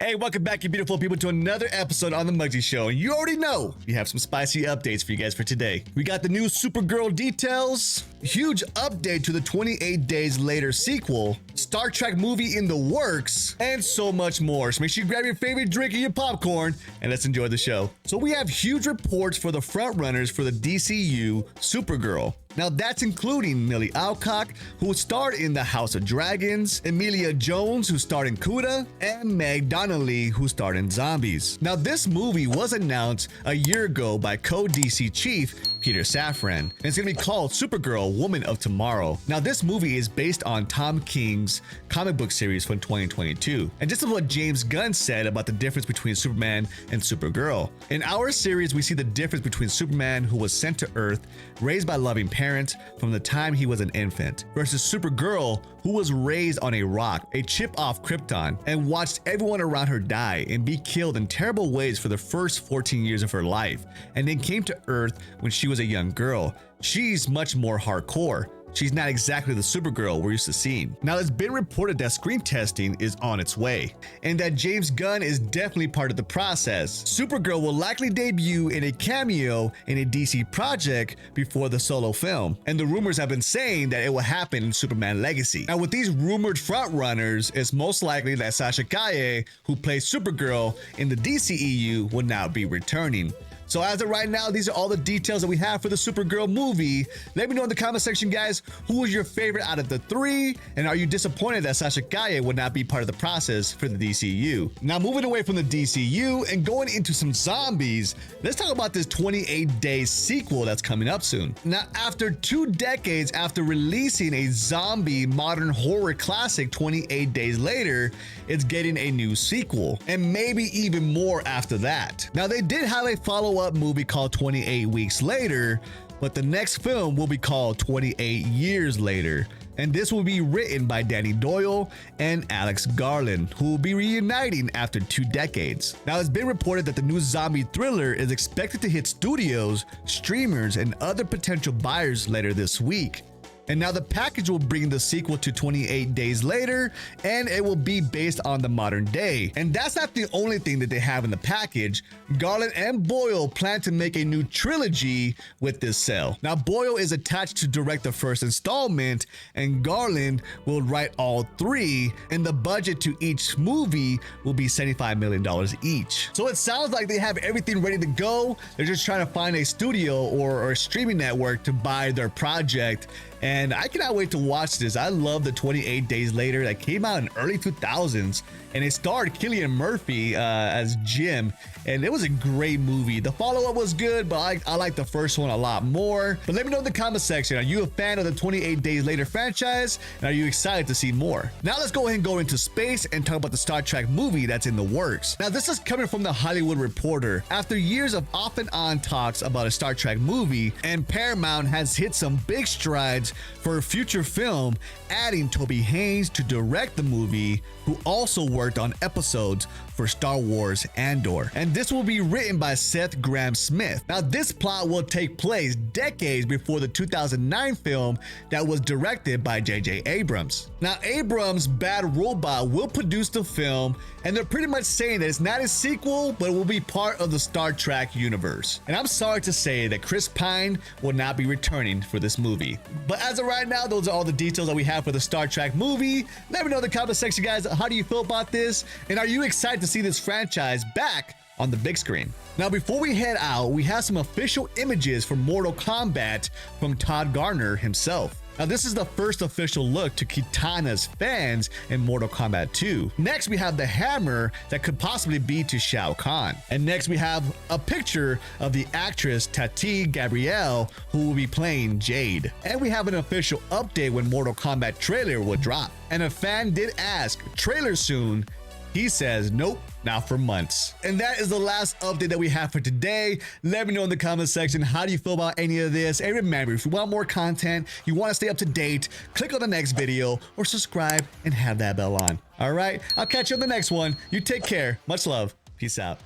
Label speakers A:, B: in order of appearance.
A: Hey, welcome back, you beautiful people, to another episode on the MUGZY Show. And you already know we have some spicy updates for you guys for today. We got the new Supergirl details, huge update to the 28 Days Later sequel, Star Trek movie in the works, and so much more. So make sure you grab your favorite drink and your popcorn, and let's enjoy the show. So we have huge reports for the frontrunners for the DCU Supergirl. Now that's including Millie Alcock, who starred in The House of Dragons, Emilia Jones, who starred in Cuda, and Meg Donnelly, who starred in Zombies. Now this movie was announced a year ago by co-DC chief Peter Safran, and it's gonna be called Supergirl, Woman of Tomorrow. Now this movie is based on Tom King's comic book series from 2022. And this is what James Gunn said about the difference between Superman and Supergirl. In our series, we see the difference between Superman, who was sent to Earth, raised by loving parents from the time he was an infant, versus Supergirl, who was raised on a rock, a chip off Krypton, and watched everyone around her die and be killed in terrible ways for the first 14 years of her life, and then came to Earth when she was a young girl. She's much more hardcore. She's not exactly the Supergirl we're used to seeing. Now, it's been reported that screen testing is on its way, and that James Gunn is definitely part of the process. Supergirl will likely debut in a cameo in a DC project before the solo film, and the rumors have been saying that it will happen in Superman Legacy. Now, with these rumored frontrunners, it's most likely that Sasha Calle, who plays Supergirl in the DCEU, will now be returning. So as of right now, these are all the details that we have for the Supergirl movie. Let me know in the comment section, guys, who was your favorite out of the three, and are you disappointed that Sasha Calle would not be part of the process for the DCU? Now, moving away from the DCU and going into some zombies, let's talk about this 28 Days sequel that's coming up soon. Now, after 2 decades after releasing a zombie modern horror classic 28 Days Later, it's getting a new sequel, and maybe even more after that. Now, they did have a follow-up movie called 28 Weeks Later, but the next film will be called 28 Years Later, and this will be written by Danny Doyle and Alex Garland, who will be reuniting after 2 decades. Now, it's been reported that the new zombie thriller is expected to hit studios, streamers, and other potential buyers later this week. And now the package will bring the sequel to 28 Days Later, and it will be based on the modern day. And that's not the only thing that they have in the package. Garland and Boyle plan to make a new trilogy with this sale. Now, Boyle is attached to direct the first installment, and Garland will write all 3, and the budget to each movie will be $75 million each. So it sounds like they have everything ready to go. They're just trying to find a studio or a streaming network to buy their project. And I cannot wait to watch this. I love the 28 Days Later that came out in early 2000s, and it starred Cillian Murphy as Jim, and it was a great movie. The follow-up was good, but I like the first one a lot more. But let me know in the comment section, are you a fan of the 28 Days Later franchise, and are you excited to see more? Now let's go ahead and go into space and talk about the Star Trek movie that's in the works. Now, this is coming from the Hollywood Reporter. After years of off and on talks about a Star Trek movie, and Paramount has hit some big strides for a future film, adding Toby Haynes to direct the movie, who also worked on episodes for Star Wars Andor. And this will be written by Seth Grahame-Smith. Now, this plot will take place decades before the 2009 film that was directed by J.J. Abrams. Now, Abrams' Bad Robot will produce the film, and they're pretty much saying that it's not a sequel, but it will be part of the Star Trek universe. And I'm sorry to say that Chris Pine will not be returning for this movie. But as of right now, those are all the details that we have for the Star Trek movie. Let me know in the comment section, guys, how do you feel about this? And are you excited to see this franchise back on the big screen? Now, before we head out, we have some official images for Mortal Kombat from Todd Garner himself. Now, this is the first official look to Kitana's fans in Mortal Kombat 2. Next, we have the hammer that could possibly be to Shao Kahn. And next, we have a picture of the actress Tati Gabrielle, who will be playing Jade. And we have an official update when Mortal Kombat trailer will drop. And a fan did ask, trailer soon? He says, nope, not for months. And that is the last update that we have for today. Let me know in the comment section, how do you feel about any of this? And remember, if you want more content, you want to stay up to date, click on the next video or subscribe and have that bell on. All right, I'll catch you on the next one. You take care. Much love. Peace out.